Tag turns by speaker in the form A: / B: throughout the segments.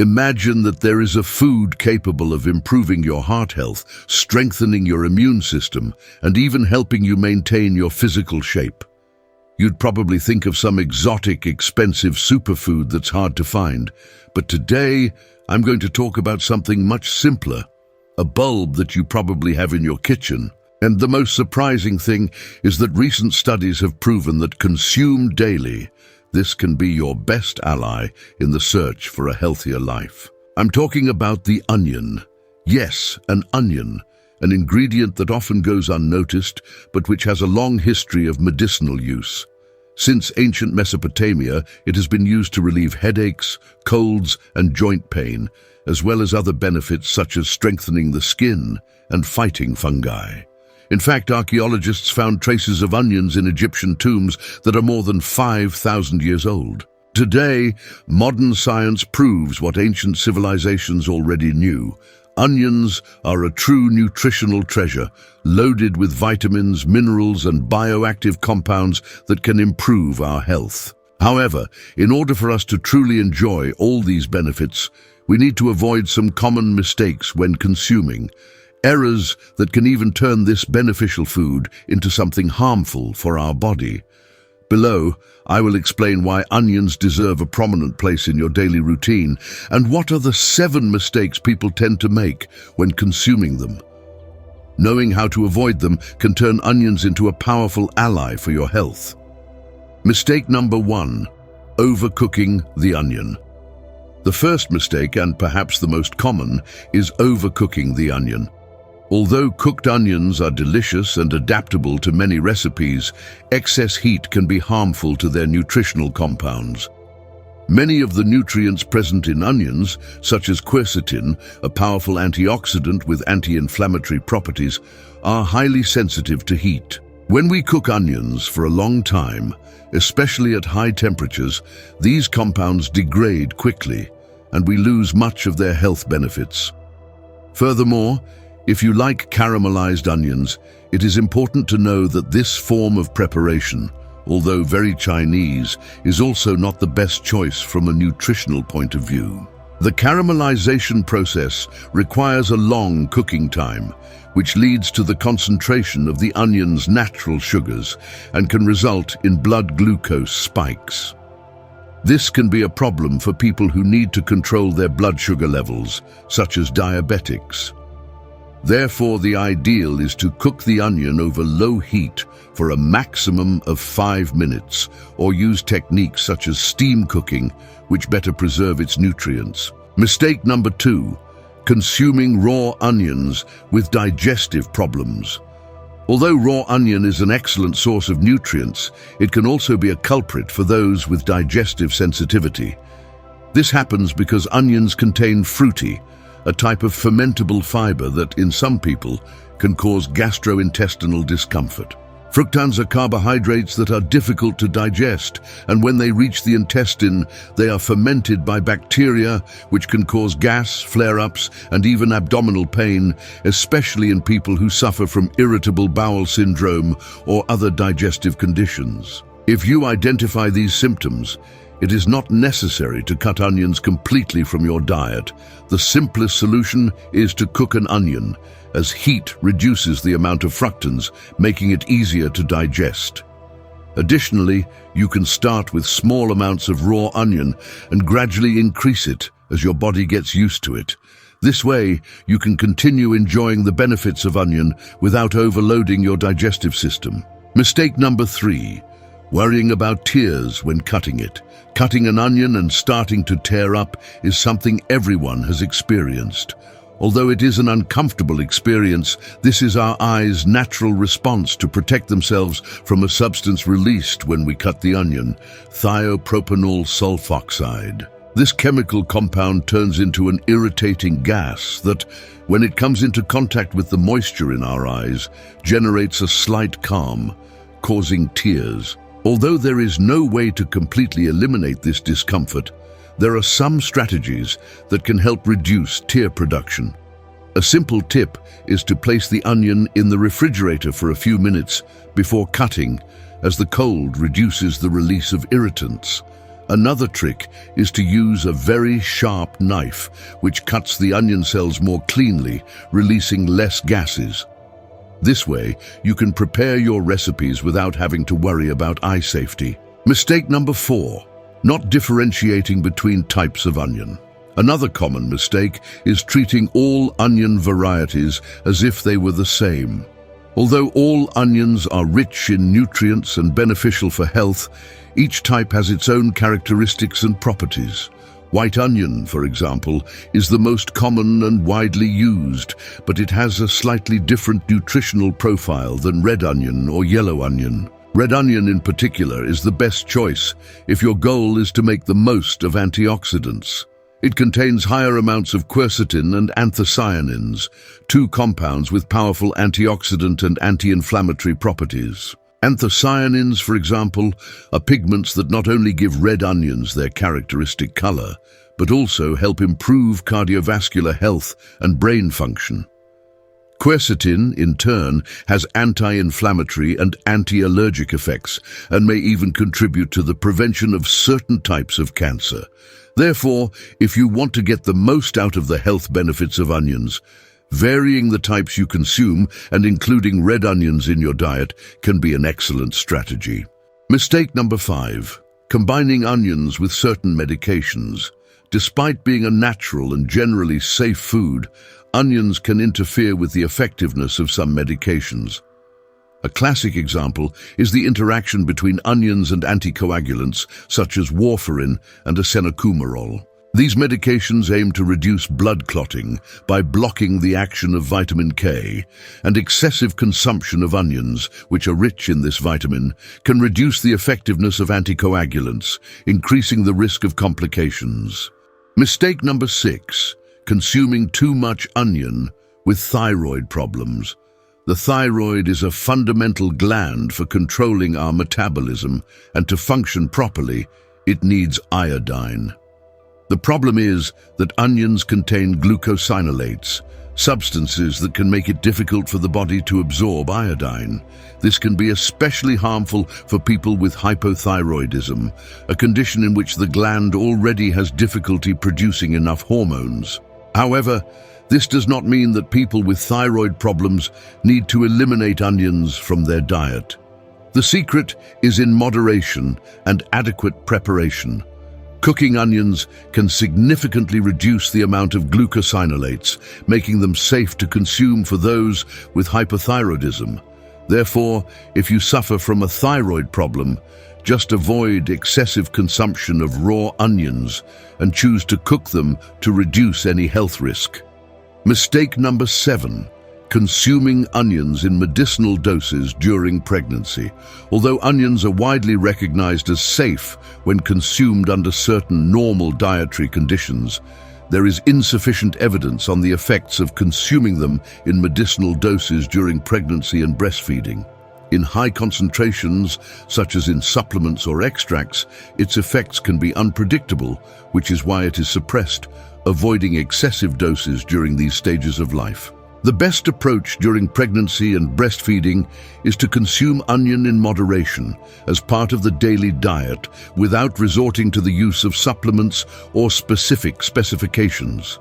A: Imagine that there is a food capable of improving your heart health, strengthening your immune system, and even helping you maintain your physical shape. You'd probably think of some exotic, expensive superfood that's hard to find. But today, I'm going to talk about something much simpler, a bulb that you probably have in your kitchen. And the most surprising thing is that recent studies have proven that consumed daily, this can be your best ally in the search for a healthier life. I'm talking about the onion. Yes, an onion, an ingredient that often goes unnoticed, but which has a long history of medicinal use. Since ancient Mesopotamia, it has been used to relieve headaches, colds, and joint pain, as well as other benefits such as strengthening the skin and fighting fungi. In fact, archaeologists found traces of onions in Egyptian tombs that are more than 5,000 years old. Today, modern science proves what ancient civilizations already knew. Onions are a true nutritional treasure, loaded with vitamins, minerals, and bioactive compounds that can improve our health. However, in order for us to truly enjoy all these benefits, we need to avoid some common mistakes when consuming. Errors that can even turn this beneficial food into something harmful for our body. Below, I will explain why onions deserve a prominent place in your daily routine and what are the 7 mistakes people tend to make when consuming them. Knowing how to avoid them can turn onions into a powerful ally for your health. Mistake number 1, overcooking the onion. The first mistake, and perhaps the most common, is overcooking the onion. Although cooked onions are delicious and adaptable to many recipes, excess heat can be harmful to their nutritional compounds. Many of the nutrients present in onions, such as quercetin, a powerful antioxidant with anti-inflammatory properties, are highly sensitive to heat. When we cook onions for a long time, especially at high temperatures, these compounds degrade quickly, and we lose much of their health benefits. Furthermore, if you like caramelized onions, it is important to know that this form of preparation, although very Chinese, is also not the best choice from a nutritional point of view. The caramelization process requires a long cooking time, which leads to the concentration of the onion's natural sugars and can result in blood glucose spikes. This can be a problem for people who need to control their blood sugar levels, such as diabetics. Therefore, the ideal is to cook the onion over low heat for a maximum of 5 minutes, or use techniques such as steam cooking, which better preserve its nutrients. Mistake number 2, consuming raw onions with digestive problems. Although raw onion is an excellent source of nutrients, it can also be a culprit for those with digestive sensitivity. This happens because onions contain fruity, a type of fermentable fiber that, in some people, can cause gastrointestinal discomfort. Fructans are carbohydrates that are difficult to digest, and when they reach the intestine, they are fermented by bacteria, which can cause gas, flare-ups, and even abdominal pain, especially in people who suffer from irritable bowel syndrome or other digestive conditions. If you identify these symptoms, it is not necessary to cut onions completely from your diet. The simplest solution is to cook an onion, as heat reduces the amount of fructans, making it easier to digest. Additionally, you can start with small amounts of raw onion and gradually increase it as your body gets used to it. This way, you can continue enjoying the benefits of onion without overloading your digestive system. Mistake number 3. Worrying about tears when cutting it. Cutting an onion and starting to tear up is something everyone has experienced. Although it is an uncomfortable experience, this is our eyes' natural response to protect themselves from a substance released when we cut the onion, thiopropanol sulfoxide. This chemical compound turns into an irritating gas that, when it comes into contact with the moisture in our eyes, generates a slight calm, causing tears. Although there is no way to completely eliminate this discomfort, there are some strategies that can help reduce tear production. A simple tip is to place the onion in the refrigerator for a few minutes before cutting, as the cold reduces the release of irritants. Another trick is to use a very sharp knife, which cuts the onion cells more cleanly, releasing less gases. This way, you can prepare your recipes without having to worry about eye safety. Mistake number 4, not differentiating between types of onion. Another common mistake is treating all onion varieties as if they were the same. Although all onions are rich in nutrients and beneficial for health, each type has its own characteristics and properties. White onion, for example, is the most common and widely used, but it has a slightly different nutritional profile than red onion or yellow onion. Red onion in particular is the best choice if your goal is to make the most of antioxidants. It contains higher amounts of quercetin and anthocyanins, 2 compounds with powerful antioxidant and anti-inflammatory properties. Anthocyanins, for example, are pigments that not only give red onions their characteristic color, but also help improve cardiovascular health and brain function. Quercetin, in turn, has anti-inflammatory and anti-allergic effects and may even contribute to the prevention of certain types of cancer. Therefore, if you want to get the most out of the health benefits of onions, varying the types you consume and including red onions in your diet can be an excellent strategy. Mistake number 5, combining onions with certain medications. Despite being a natural and generally safe food, onions can interfere with the effectiveness of some medications. A classic example is the interaction between onions and anticoagulants such as warfarin and acenocumarol. These medications aim to reduce blood clotting by blocking the action of vitamin K, and excessive consumption of onions, which are rich in this vitamin, can reduce the effectiveness of anticoagulants, increasing the risk of complications. Mistake number 6, consuming too much onion with thyroid problems. The thyroid is a fundamental gland for controlling our metabolism, and to function properly, it needs iodine. The problem is that onions contain glucosinolates, substances that can make it difficult for the body to absorb iodine. This can be especially harmful for people with hypothyroidism, a condition in which the gland already has difficulty producing enough hormones. However, this does not mean that people with thyroid problems need to eliminate onions from their diet. The secret is in moderation and adequate preparation. Cooking onions can significantly reduce the amount of glucosinolates, making them safe to consume for those with hypothyroidism. Therefore, if you suffer from a thyroid problem, just avoid excessive consumption of raw onions and choose to cook them to reduce any health risk. Mistake number 7, consuming onions in medicinal doses during pregnancy. Although onions are widely recognized as safe when consumed under certain normal dietary conditions, there is insufficient evidence on the effects of consuming them in medicinal doses during pregnancy and breastfeeding. In high concentrations, such as in supplements or extracts, its effects can be unpredictable, which is why it is suppressed, avoiding excessive doses during these stages of life. The best approach during pregnancy and breastfeeding is to consume onion in moderation as part of the daily diet without resorting to the use of supplements or specific specifications.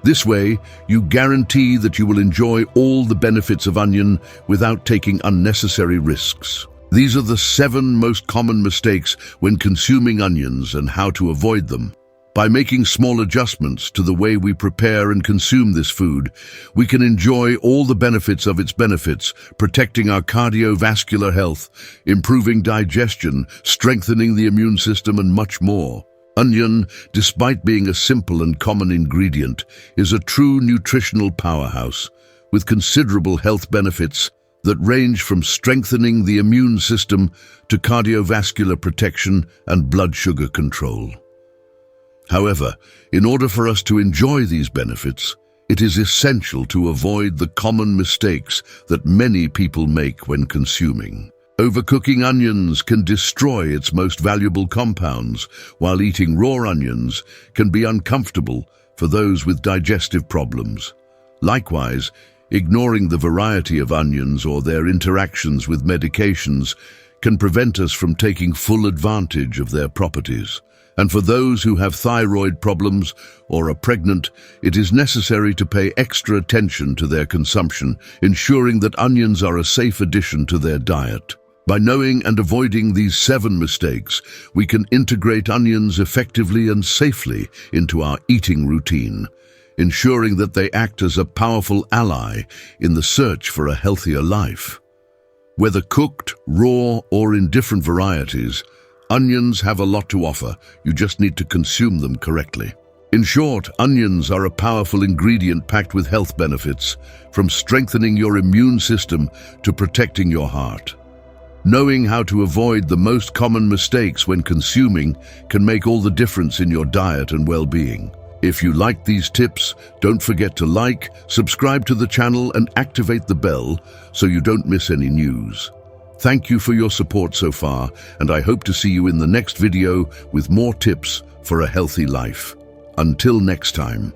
A: This way, you guarantee that you will enjoy all the benefits of onion without taking unnecessary risks. These are the 7 most common mistakes when consuming onions and how to avoid them. By making small adjustments to the way we prepare and consume this food, we can enjoy all the benefits of its benefits, protecting our cardiovascular health, improving digestion, strengthening the immune system, and much more. Onion, despite being a simple and common ingredient, is a true nutritional powerhouse, with considerable health benefits that range from strengthening the immune system to cardiovascular protection and blood sugar control. However, in order for us to enjoy these benefits, it is essential to avoid the common mistakes that many people make when consuming. Overcooking onions can destroy its most valuable compounds, while eating raw onions can be uncomfortable for those with digestive problems. Likewise, ignoring the variety of onions or their interactions with medications can prevent us from taking full advantage of their properties. And for those who have thyroid problems or are pregnant, it is necessary to pay extra attention to their consumption, ensuring that onions are a safe addition to their diet. By knowing and avoiding these 7 mistakes, we can integrate onions effectively and safely into our eating routine, ensuring that they act as a powerful ally in the search for a healthier life. Whether cooked, raw, or in different varieties, onions have a lot to offer. You just need to consume them correctly. In short, onions are a powerful ingredient packed with health benefits, from strengthening your immune system to protecting your heart. Knowing how to avoid the most common mistakes when consuming can make all the difference in your diet and well-being. If you like these tips, don't forget to like, subscribe to the channel and activate the bell so you don't miss any news. Thank you for your support so far, and I hope to see you in the next video with more tips for a healthy life. Until next time.